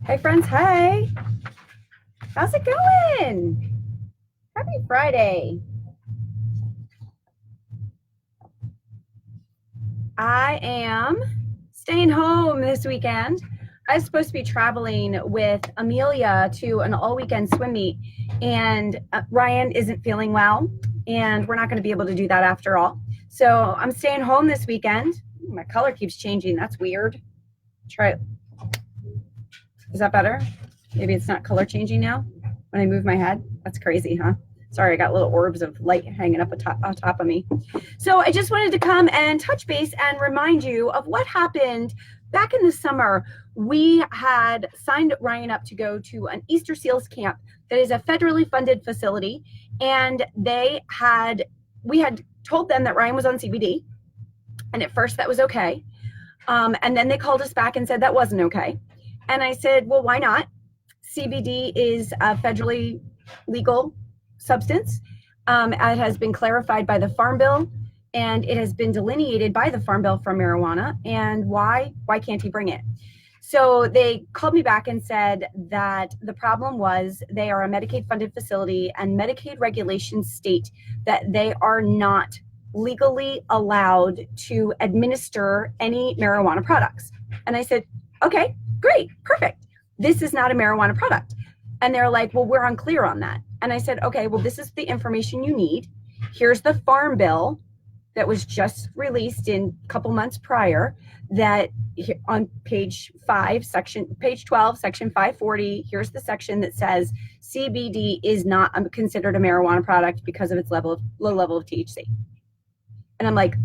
Hey friends, hey, how's it going? Happy Friday. I am staying home this weekend. I was supposed to be traveling with Amelia to an all weekend swim meet, and Ryan isn't feeling well, and we're not going to be able to do that after all. So I'm staying home this weekend. My color keeps changing. That's weird. Try it. Is that better? Maybe it's not color changing now when I move my head. That's crazy, huh? Sorry, I got little orbs of light hanging up on top of me. So I just wanted to come and touch base and remind you of what happened back in the summer. We had signed Ryan up to go to an Easter Seals camp that is a federally funded facility, and we had told them that Ryan was on CBD, and at first that was okay. And then they called us back and said that wasn't okay. And I said, well, why not? CBD is a federally legal substance. It has been clarified by the Farm Bill, and it has been delineated by the Farm Bill from marijuana. And why can't he bring it? So they called me back and said that the problem was they are a Medicaid funded facility, and Medicaid regulations state that they are not legally allowed to administer any marijuana products. And I said, okay, great, perfect. This is not a marijuana product. And they're like, well, we're unclear on that. And I said, okay, well, this is the information you need. Here's the Farm Bill that was just released in a couple months prior, that on page 12, section 540, here's the section that says CBD is not considered a marijuana product because of its low level of THC. And I'm like,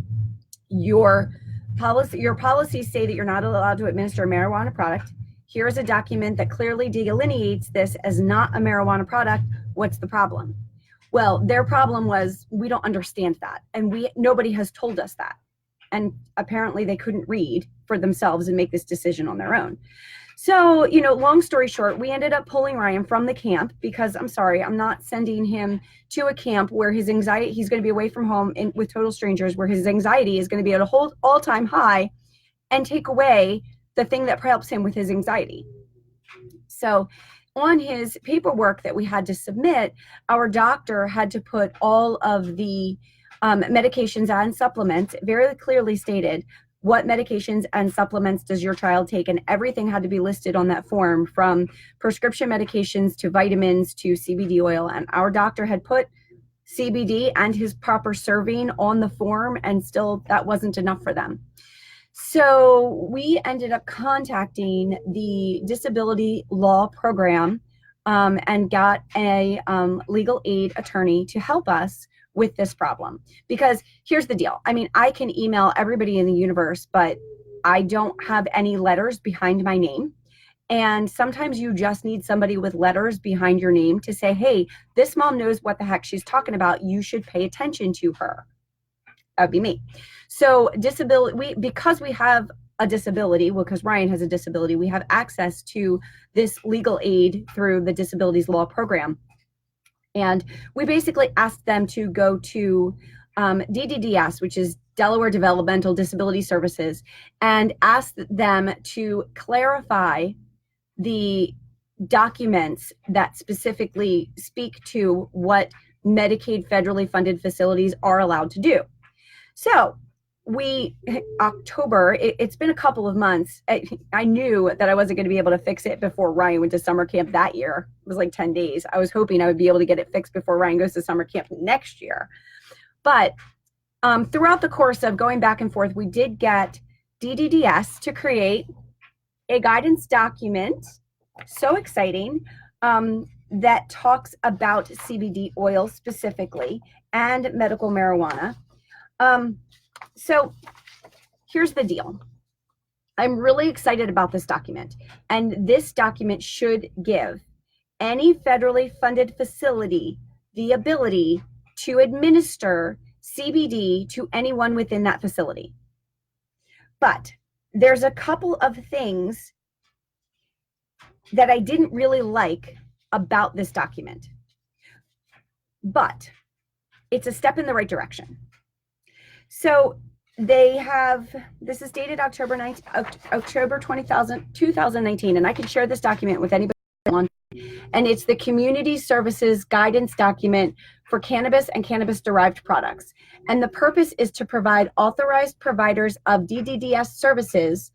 your policies say that you're not allowed to administer a marijuana product. Here's a document that clearly delineates this as not a marijuana product. What's the problem? Well, their problem was we don't understand that, and nobody has told us that. And apparently they couldn't read for themselves and make this decision on their own. So, long story short, we ended up pulling Ryan from the camp because I'm sorry, I'm not sending him to a camp where he's going to be away from home with total strangers, where his anxiety is going to be at a whole all-time high and take away the thing that helps him with his anxiety. So on his paperwork that we had to submit, our doctor had to put all of the medications and supplements, very clearly stated what medications and supplements does your child take, and everything had to be listed on that form, from prescription medications to vitamins to CBD oil. And our doctor had put CBD and his proper serving on the form, and still that wasn't enough for them. So we ended up contacting the disability law program and got a legal aid attorney to help us with this problem. Because here's the deal. I mean, I can email everybody in the universe, but I don't have any letters behind my name. And sometimes you just need somebody with letters behind your name to say, hey, this mom knows what the heck she's talking about. You should pay attention to her. That would be me. So because we have a disability, because Ryan has a disability, we have access to this legal aid through the disabilities law program. And we basically asked them to go to DDDS, which is Delaware Developmental Disability Services, and asked them to clarify the documents that specifically speak to what Medicaid federally funded facilities are allowed to do. So October, it's been a couple of months. I knew that I wasn't going to be able to fix it before Ryan went to summer camp that year. It was like 10 days. I was hoping I would be able to get it fixed before Ryan goes to summer camp next year. But throughout the course of going back and forth, we did get DDDS to create a guidance document, so exciting, that talks about CBD oil specifically and medical marijuana. So here's the deal. I'm really excited about this document, and this document should give any federally funded facility the ability to administer CBD to anyone within that facility. But there's a couple of things that I didn't really like about this document, but it's a step in the right direction. So they have, this is dated October 2019, and I can share this document with anybody on, and it's the Community Services Guidance Document for Cannabis and Cannabis-Derived Products. And the purpose is to provide authorized providers of DDDS services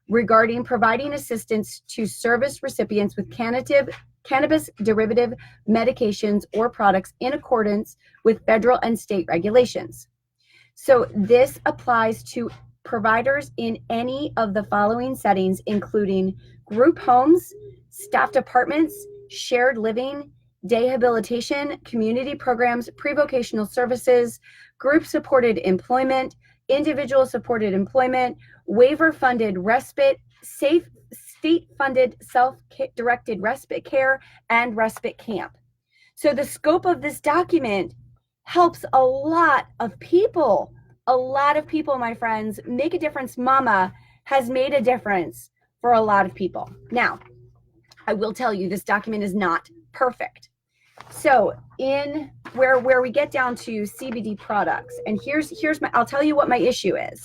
regarding providing assistance to service recipients with cannabis derivative medications or products in accordance with federal and state regulations. So this applies to providers in any of the following settings, including group homes, staffed apartments, shared living, rehabilitation, community programs, pre-vocational services, group-supported employment, individual-supported employment, waiver-funded respite, safe state-funded self-directed respite care, and respite camp. So the scope of this document helps a lot of people. A lot of people, my friends. Make a difference. Mama has made a difference for a lot of people. Now, I will tell you, this document is not perfect. So in where we get down to CBD products, and here's my, I'll tell you what my issue is.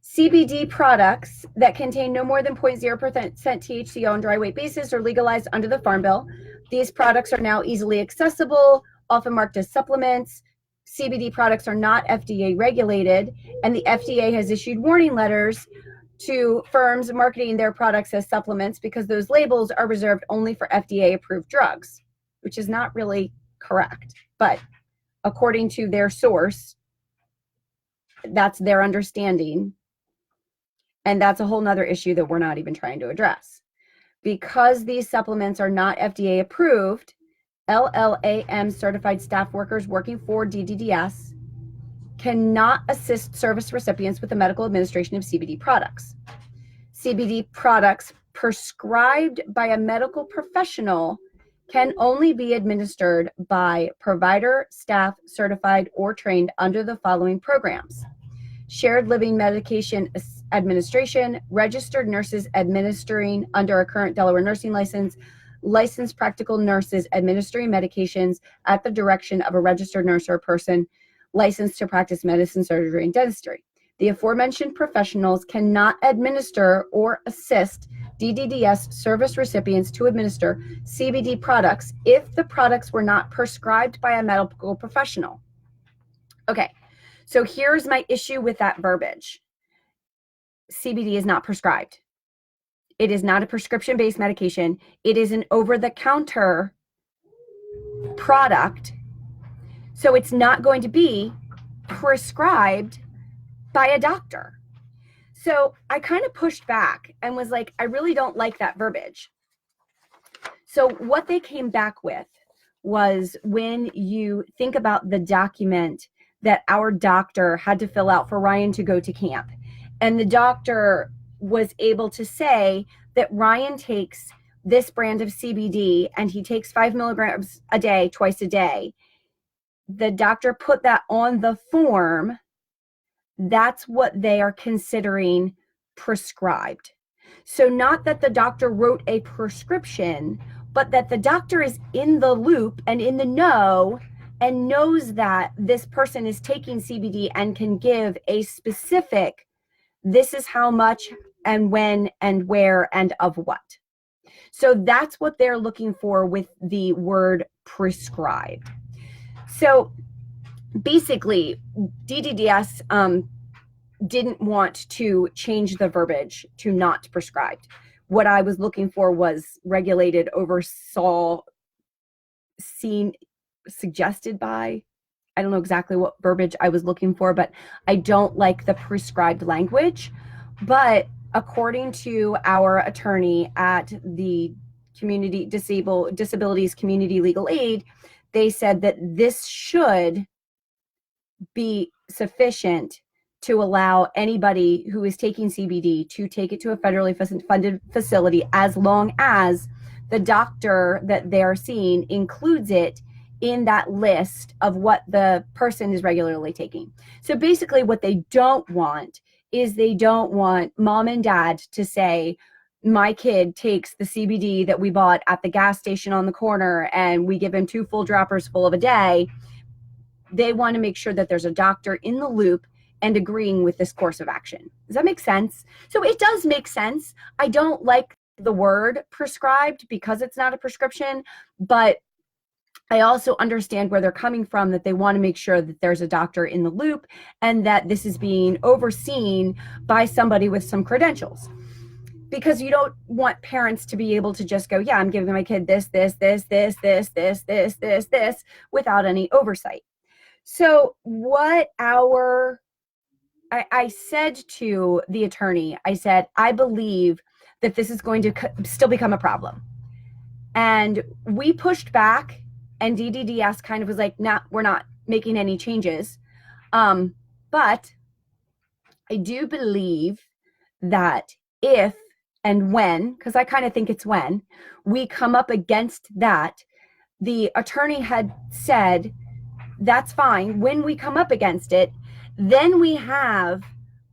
CBD products that contain no more than 0.0% THC on dry weight basis are legalized under the Farm Bill. These products are now easily accessible, often marked as supplements. CBD products are not FDA regulated, and the FDA has issued warning letters to firms marketing their products as supplements because those labels are reserved only for FDA-approved drugs, which is not really correct. But according to their source, that's their understanding. And that's a whole nother issue that we're not even trying to address. Because these supplements are not FDA approved, LLAM certified staff workers working for DDDS cannot assist service recipients with the medical administration of CBD products. CBD products prescribed by a medical professional can only be administered by provider, staff, certified, or trained under the following programs: shared living medication administration, registered nurses administering under a current Delaware nursing license, licensed practical nurses administering medications at the direction of a registered nurse or person licensed to practice medicine, surgery, and dentistry. The aforementioned professionals cannot administer or assist DDDS service recipients to administer CBD products if the products were not prescribed by a medical professional. Okay, so here's my issue with that verbiage. CBD is not prescribed. It is not a prescription-based medication. It is an over-the-counter product. So it's not going to be prescribed by a doctor. So I kind of pushed back and was like, I really don't like that verbiage. So what they came back with was, when you think about the document that our doctor had to fill out for Ryan to go to camp, and the doctor was able to say that Ryan takes this brand of CBD and he takes 5 milligrams a day, twice a day. The doctor put that on the form. That's what they are considering prescribed. So not that the doctor wrote a prescription, but that the doctor is in the loop and in the know and knows that this person is taking CBD and can give a specific, this is how much and when and where and of what. So that's what they're looking for with the word prescribed. So basically, DDDS didn't want to change the verbiage to not prescribed. What I was looking for was regulated, oversaw, seen, suggested by. I don't know exactly what verbiage I was looking for, but I don't like the prescribed language. But according to our attorney at the Community Disabilities Community Legal Aid, they said that this should be sufficient to allow anybody who is taking CBD to take it to a federally funded facility, as long as the doctor that they're seeing includes it in that list of what the person is regularly taking. So basically what they don't want is, they don't want mom and dad to say, my kid takes the CBD that we bought at the gas station on the corner and we give him 2 full droppers full of a day. they want to make sure that there's a doctor in the loop and agreeing with this course of action. Does that make sense? So it does make sense. I don't like the word prescribed because it's not a prescription, but I also understand where they're coming from, that they want to make sure that there's a doctor in the loop and that this is being overseen by somebody with some credentials. Because you don't want parents to be able to just go, yeah, I'm giving my kid this, without any oversight. So what I said to the attorney, I said, I believe that this is going to still become a problem. And we pushed back, and DDDS kind of was like, nah, we're not making any changes. But I do believe that if and when, because I kind of think it's when, we come up against that, the attorney had said, that's fine. When we come up against it, then we have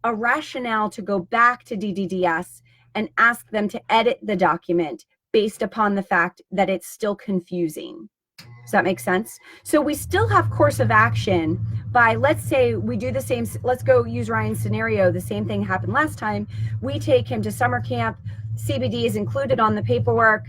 a rationale to go back to DDDS and ask them to edit the document based upon the fact that it's still confusing. Does that make sense? So we still have course of action by, let's say we do the same, let's go use Ryan's scenario. The same thing happened last time. We take him to summer camp. CBD is included on the paperwork.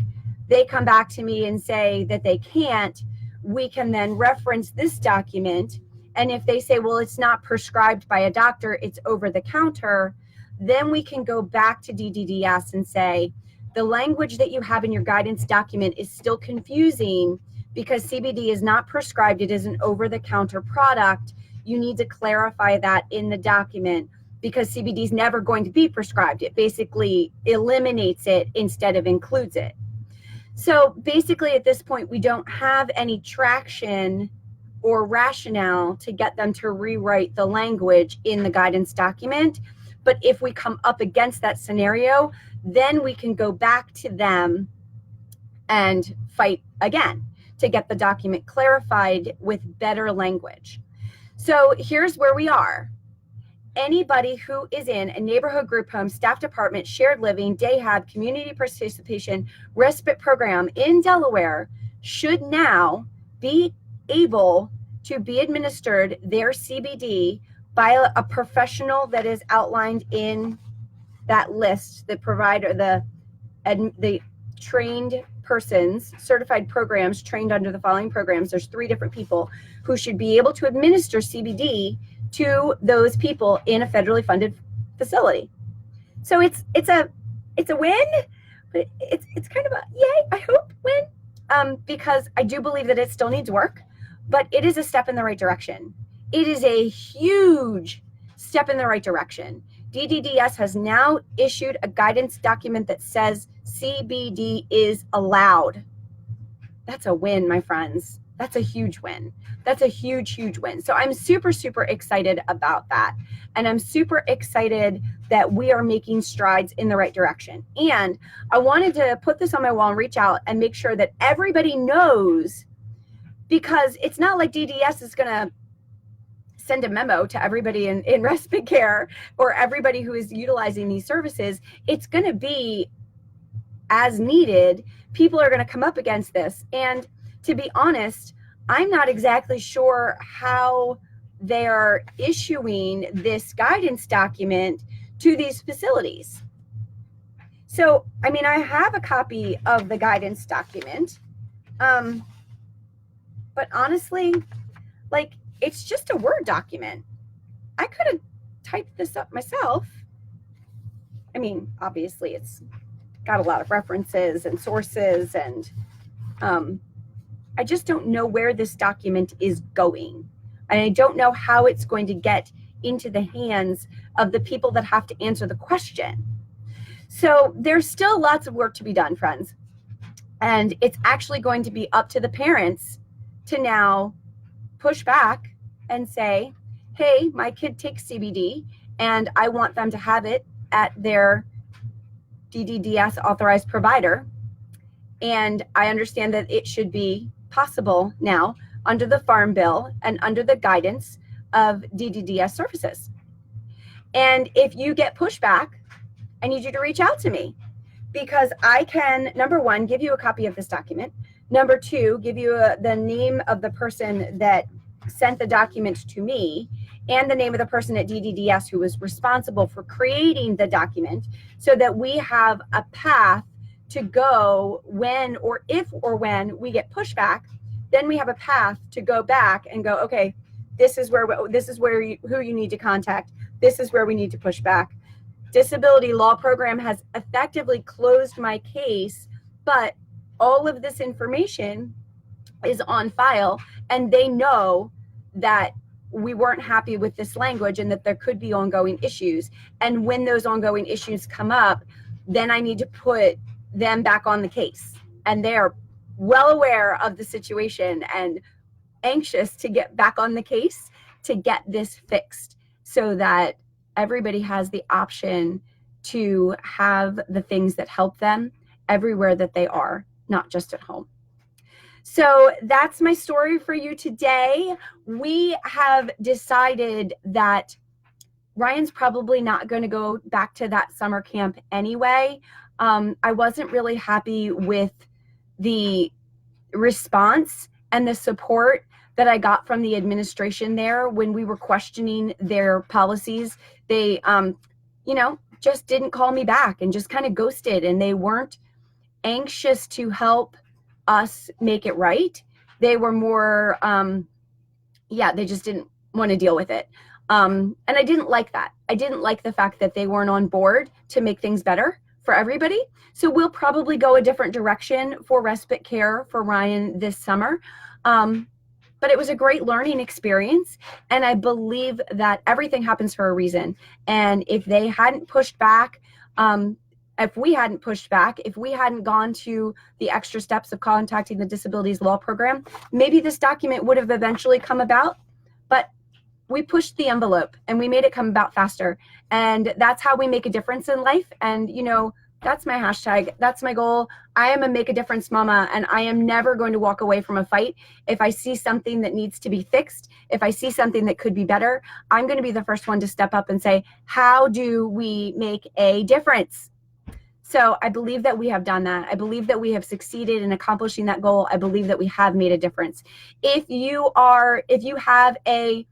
They come back to me and say that they can't. We can then reference this document. And if they say, well, it's not prescribed by a doctor, it's over the counter, then we can go back to DDDS and say, the language that you have in your guidance document is still confusing because CBD is not prescribed. It is an over-the-counter product. You need to clarify that in the document because CBD is never going to be prescribed. It basically eliminates it instead of includes it. So basically at this point, we don't have any traction or rationale to get them to rewrite the language in the guidance document. But if we come up against that scenario, then we can go back to them and fight again to get the document clarified with better language. So here's where we are. Anybody who is in a neighborhood group home, staff department, shared living, day hab, community participation, respite program in Delaware should now be able to be administered their CBD by a professional that is outlined in that list, the provider, the trained persons, certified programs trained under the following programs. There's 3 different people who should be able to administer CBD to those people in a federally funded facility. So it's a win, but it's kind of a yay, I hope, win, because I do believe that it still needs work, but it is a step in the right direction. It is a huge step in the right direction. DDDS has now issued a guidance document that says CBD is allowed. That's a win, my friends. That's a huge win. That's a huge, huge win. So I'm super, super excited about that. And I'm super excited that we are making strides in the right direction. And I wanted to put this on my wall and reach out and make sure that everybody knows, because it's not like DDS is going to send a memo to everybody in respite care or everybody who is utilizing these services. It's going to be as needed. People are going to come up against this. And to be honest, I'm not exactly sure how they're issuing this guidance document to these facilities. So, I mean, I have a copy of the guidance document, but honestly, like, it's just a Word document. I could have typed this up myself. I mean, obviously it's got a lot of references and sources, and I just don't know where this document is going. And I don't know how it's going to get into the hands of the people that have to answer the question. So there's still lots of work to be done, friends. And it's actually going to be up to the parents to now push back and say, hey, my kid takes CBD and I want them to have it at their DDDS authorized provider. And I understand that it should be possible now under the Farm Bill and under the guidance of DDDS services. And if you get pushback, I need you to reach out to me, because I can, number one, give you a copy of this document. Number two, give you the name of the person that sent the document to me and the name of the person at DDDS who was responsible for creating the document, so that we have a path to go when or if or when we get pushback. Then we have a path to go back and go, okay, this is where who you need to contact. This is where we need to push back. Disability law program has effectively closed my case, but all of this information is on file, and they know that we weren't happy with this language and that there could be ongoing issues. And when those ongoing issues come up, then I need to put them back on the case. And they're well aware of the situation and anxious to get back on the case to get this fixed, so that everybody has the option to have the things that help them everywhere that they are, not just at home. So that's my story for you today. We have decided that Ryan's probably not going to go back to that summer camp anyway. I wasn't really happy with the response and the support that I got from the administration there when we were questioning their policies. They, just didn't call me back and just kind of ghosted, and they weren't anxious to help us make it right. They were more, they just didn't want to deal with it. And I didn't like that. I didn't like the fact that they weren't on board to make things better for everybody. So we'll probably go a different direction for respite care for Ryan this summer. But it was a great learning experience. And I believe that everything happens for a reason. And if they hadn't pushed back, if we hadn't pushed back, if we hadn't gone to the extra steps of contacting the disabilities law program, maybe this document would have eventually come about. But we pushed the envelope and we made it come about faster. And that's how we make a difference in life. And, that's my hashtag. That's my goal. I am a make a difference mama, and I am never going to walk away from a fight. If I see something that needs to be fixed, if I see something that could be better, I'm going to be the first one to step up and say, how do we make a difference? So I believe that we have done that. I believe that we have succeeded in accomplishing that goal. I believe that we have made a difference. If you have a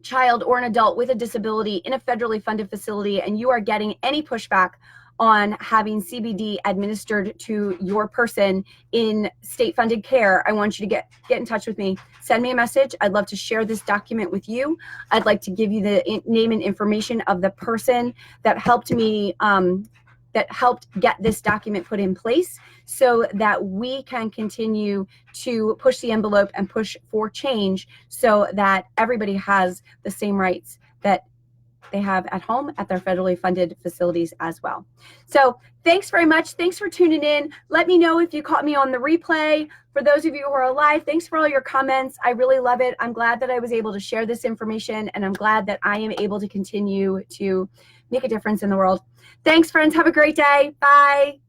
child or an adult with a disability in a federally funded facility and you are getting any pushback on having CBD administered to your person in state-funded care, I want you to get in touch with me. Send me a message. I'd love to share this document with you. I'd like to give you the name and information of the person that helped me, that helped get this document put in place, so that we can continue to push the envelope and push for change, so that everybody has the same rights that they have at home at their federally funded facilities as well. So thanks very much. Thanks for tuning in. Let me know if you caught me on the replay. For those of you who are alive, thanks for all your comments. I really love it. I'm glad that I was able to share this information, and I'm glad that I am able to continue to make a difference in the world. Thanks, friends. Have a great day. Bye.